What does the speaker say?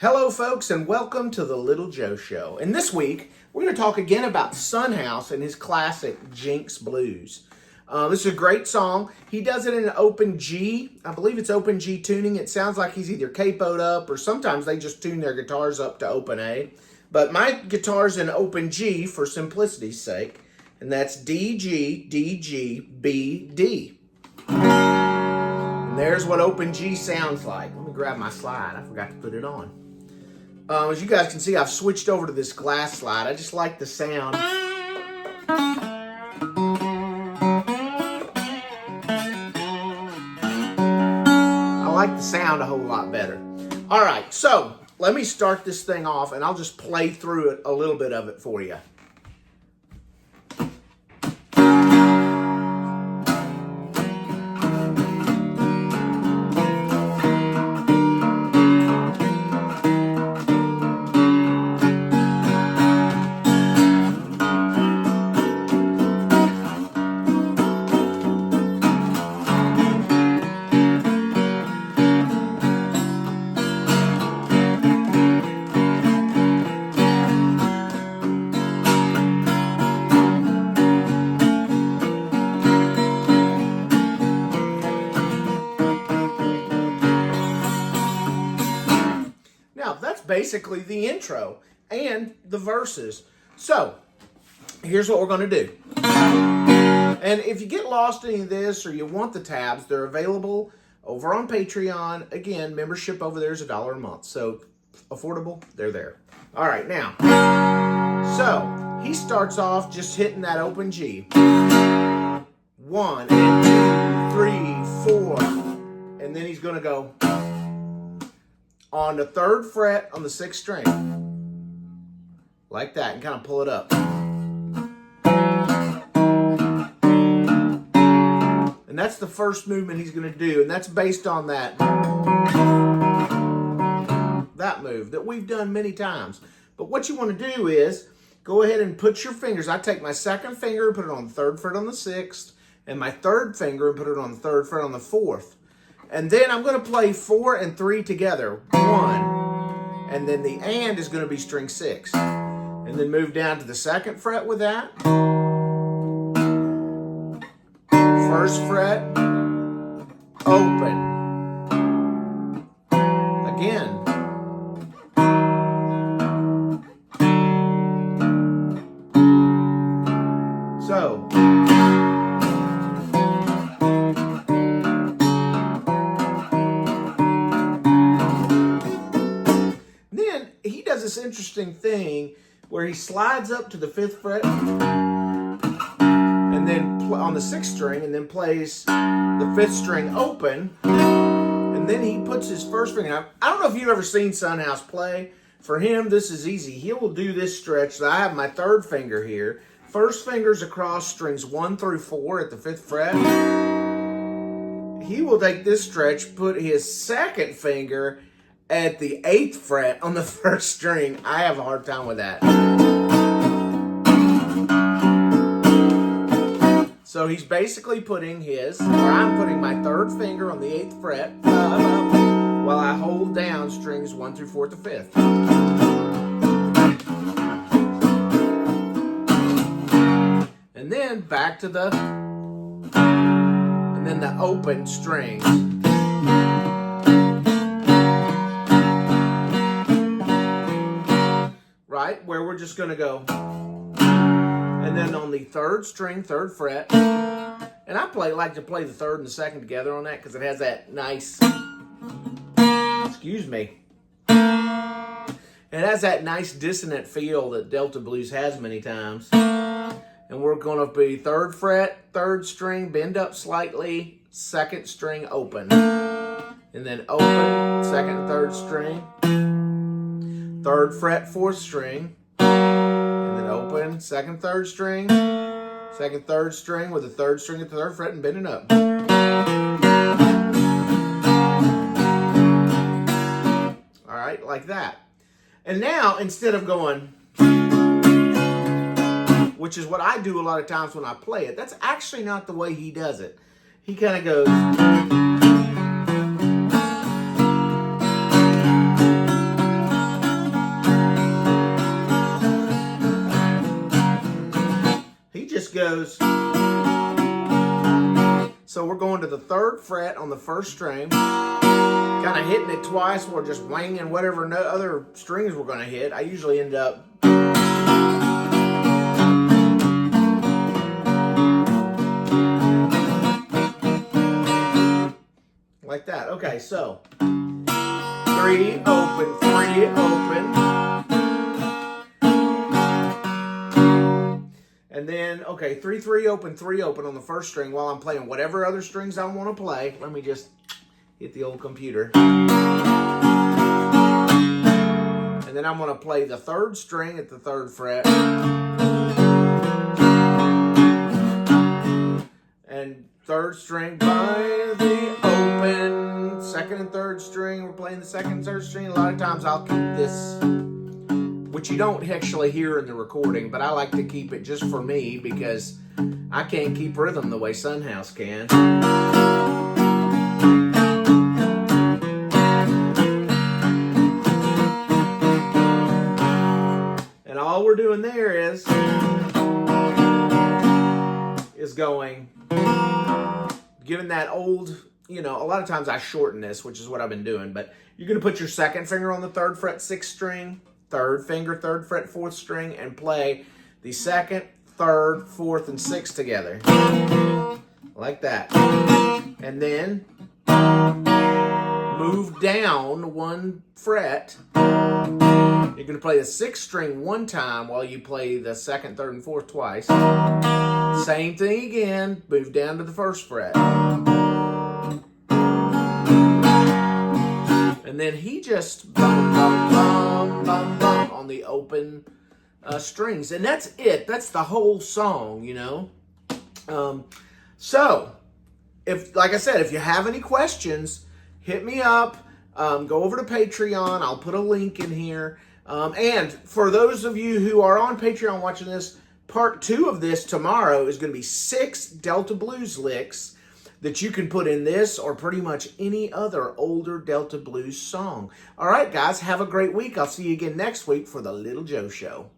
Hello folks and welcome to the Little Joe Show. And this week we're going to talk again about Sunhouse and his classic Jinx Blues. This is a great song. He does it in an open G. I believe it's open G tuning. It sounds like he's either capoed up or sometimes they just tune their guitars up to open A. But my guitar's in open G for simplicity's sake. And that's D, G, D, G, B, D. And there's what open G sounds like. Let me grab my slide. I forgot to put it on. As you guys can see, I've switched over to this glass slide. I just like the sound. I like the sound a whole lot better. All right, so let me start this thing off, and I'll just play through it, a little bit of it for you. Now, that's basically the intro and the verses. So, here's what we're going to do. And if you get lost in any of this or you want the tabs, they're available over on Patreon. Again, membership over there is $1 a month. So, affordable, they're there. All right, now. So, he starts off just hitting that open G. 1 and 2, 3, 4. And then he's going to go on the 3rd fret on the 6th string. Like that, and kind of pull it up. And that's the first movement he's going to do, and that's based on that move that we've done many times. But what you want to do is go ahead and put your fingers. I take my 2nd finger and put it on the 3rd fret on the 6th, and my 3rd finger and put it on the 3rd fret on the 4th. And then I'm going to play 4 and 3 together. 1. And then the and is going to be string 6. And then move down to the 2nd fret with that. 1st fret. Open. Again. So. This interesting thing where he slides up to the 5th fret and then on the 6th string and then plays the 5th string open, and then he puts his 1st finger out. I don't know if you've ever seen Sunhouse play. For him, this is easy. He will do this stretch. So I have my 3rd finger here. 1st finger's across strings 1 through 4 at the 5th fret. He will take this stretch, put his 2nd finger at the 8th fret on the 1st string. I have a hard time with that. So he's basically putting I'm putting my 3rd finger on the 8th fret while I hold down strings 1 through 4 to 5th. And then back to the open strings. Right, where we're just going to go. And then on the 3rd string, 3rd fret. And I like to play the 3rd and the 2nd together on that because it has that nice, excuse me. It has that nice dissonant feel that Delta Blues has many times. And we're going to be 3rd fret, 3rd string, bend up slightly, 2nd string open. And then open, 2nd and 3rd string. 3rd fret, 4th string, and then open, 2nd, 3rd string, 2nd, 3rd string with the 3rd string at the 3rd fret and bending up. All right, like that. And now, instead of going, which is what I do a lot of times when I play it, that's actually not the way he does it. He kind of goes. the 3rd fret on the 1st string, kind of hitting it twice while just wanging whatever other strings we're going to hit. I usually end up like that. Okay, so 3 open, 3 open. And then, okay, 3, 3 open, 3 open on the 1st string while I'm playing whatever other strings I want to play. Let me just hit the old computer. And then I'm going to play the 3rd string at the 3rd fret. And 3rd string by the open. 2nd and 3rd string, we're playing the 2nd and 3rd string. A lot of times I'll keep this, which you don't actually hear in the recording, but I like to keep it just for me because I can't keep rhythm the way Sunhouse can. And all we're doing there is going, given that old, you know, a lot of times I shorten this, which is what I've been doing, but you're going to put your 2nd finger on the 3rd fret 6th string, 3rd finger, 3rd fret 4th string, and play the 2nd, 3rd, 4th, and 6th together. Like that. And then move down 1 fret. You're going to play the 6th string 1 time while you play the 2nd, 3rd, and 4th twice. Same thing again. Move down to the 1st fret. And then he just bum, bum, bum, bum, bum on the open strings. And that's it. That's the whole song, you know. So, if, like I said, if you have any questions, hit me up. Go over to Patreon. I'll put a link in here. And for those of you who are on Patreon watching this, part 2 of this tomorrow is going to be 6 Delta Blues licks that you can put in this or pretty much any other older Delta Blues song. All right, guys, have a great week. I'll see you again next week for the Little Joe Show.